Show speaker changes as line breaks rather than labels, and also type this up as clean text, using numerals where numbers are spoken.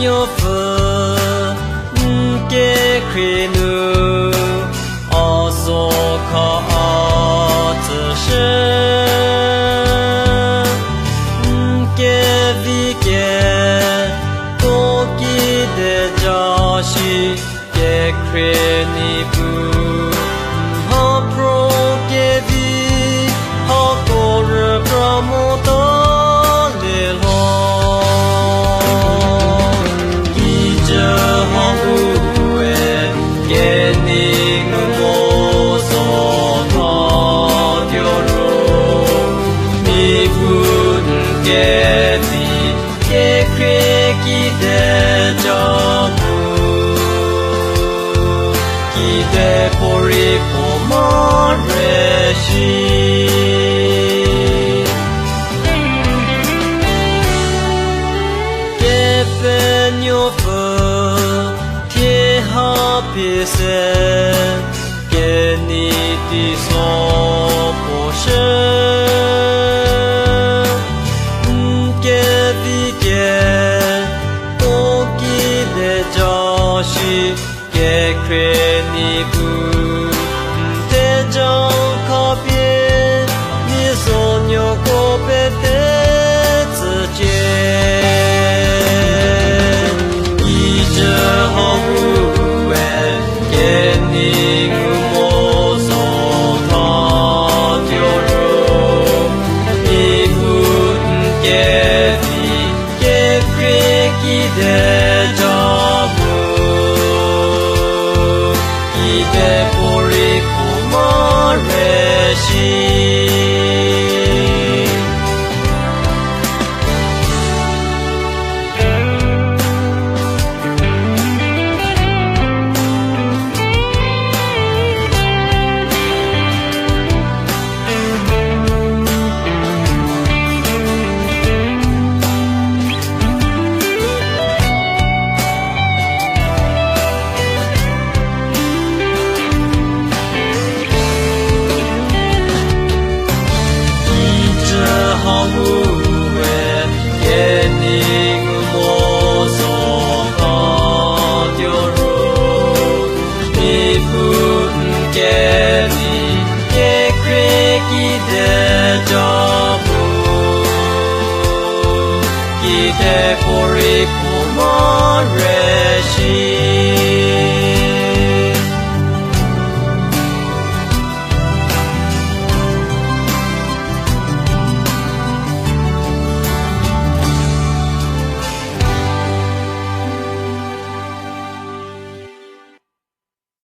nhớ phơ kê khuyên nữ ở dô khó ở tự sơn kê vi kê tô kì để cho shi kê khuyên ni bu họ pro kê vi họ cô rơ pro mô tô lê lo Pori Pomareshi Kepenyo Fe Ke Happy Se Ke Niti So Poshe Ke Vike Toki De Joshi Ke Kre Ni Bu Trong biệt ni số nhiều cô bé tế tự chế ý chơ họ hữu về kê ni ngư mô số thọ tiêu rô ni phút kê vi kê kê kì đề cho bù kì đề bồ rì Pori